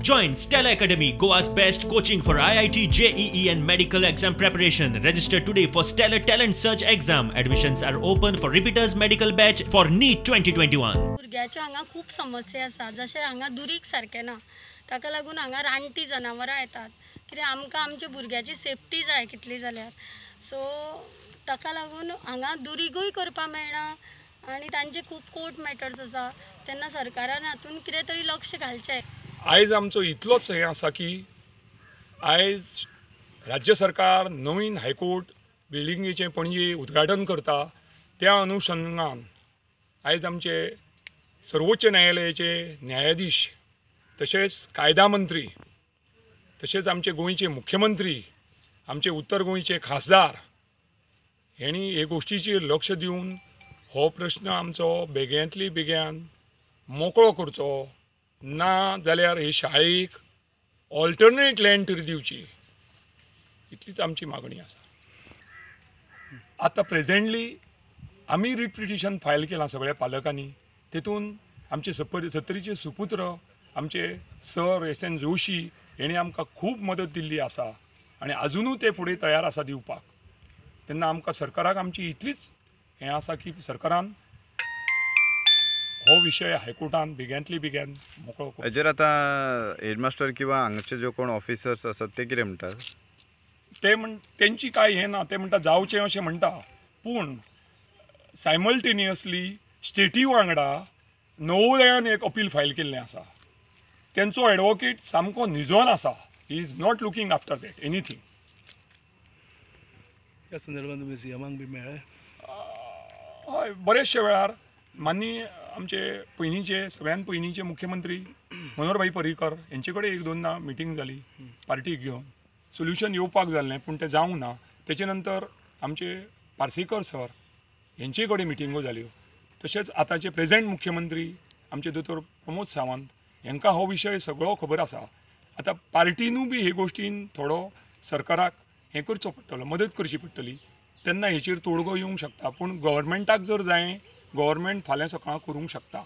Join Stella Academy, Goa's best coaching for IIT, JEE and medical exam preparation. Register today for Stellar Talent Search exam. Admissions are open for repeaters medical batch for NEET 2021. भुरग्याच्यो हांगा खूब समस्या आसा. जशें हांगा दुरीक सारकें ना, ताका लागून हांगा रानटी जनावरां येतात. कित्याक आमकां आमच्या भुरग्याची सेफ्टी जाय कितली जाल्यार. सो ताका लागून हांगा दुरीकूय करपा मेळना आनी तांचे खूब कोर्ट मॅटर्स आसा. तेन्ना सरकारान हातून कितें तरी लक्ष घालचें. आयज आमचो इतलोच हें आसा की आयज राज्य सरकार नवीन हायकोर्ट बिल्डिंगेचें पणजे उद्घाटन करता. त्या अनुशंगान आयज आमचे सर्वोच्च न्यायालयाचे न्यायाधीश तशेंच कायदा मंत्री तशेंच आमचे गोंयचे मुख्यमंत्री आमचे उत्तर गोंयचे खासदार हेणी हे गोश्टीचेर लक्ष दिवन हो प्रश्न आमचो बेग्यांतली बेग्यान मोकळो करचो. ना जाल्यार हे शाळेक ऑल्टरनेट लँड तरी दिवची, इतलीच आमची मागणी आसा. आतां प्रेझेंटली आमी रीट पिटिशन फायल केलां सगळ्या पालकांनी. तेतून आमचे सत्तरीचे सुपुत्र आमचे सर एस.एन. जोशी हेणी आमकां खूब मदत दिल्ली आसा आनी आजुनूय ते फुडें तयार आसा दिवपाक. तेन्ना आमकां सरकाराक आमची इतलीच हें आसा की सरकारान हो विशय हायकोर्टान बेग्यांतली बेग्यान मोकळो करचो. हेजेर आतां हेडमास्टर किंवा हांगाचे जो कोण ऑफिसर्स आसात ते कितें म्हणटात? ते तेंची कांय हें ना. ते म्हणटा जावचें अशें म्हणटा, पूण सायमल्टेनियसली स्टेटी वांगडा नवोदयान एक अपील फायल केल्लें आसा. तेंचो एडवोकेट सामको निजोन आसा. He is not looking after that anything. ह्या संदर्भात तुम्ही सीएमांक बी मेळ्ळे? हय, बरेचशे वेळार माननीय आमचे पयलींचे सगळ्यान पयलींचे मुख्यमंत्री मनोहरभाई पर्रीकर हेंचे कडेन एक दोनदा मिटींग जाली पार्टीक घेवन. सोल्युशन येवपाक जाल्लें पूण तें जावंक ना. तेचे नंतर आमचे पार्सेकर सर हेंचे कडेन मिटिंगो जाल्यो. तशेंच आतांचे प्रेझेंट मुख्यमंत्री आमचे दोतोर प्रमोद सावंत हेंकां हो विशय सगळो खबर आसा. आतां पार्टीनूय बी हे गोश्टीन थोडो सरकाराक हें करचो पडटलो, मदत करची पडटली. तेन्ना हेचेर तोडगो येवंक शकता. पूण गव्हर्मेंटाक जर जाय, गव्हर्मेंट फाल्यां सकाळ करूंक शकता.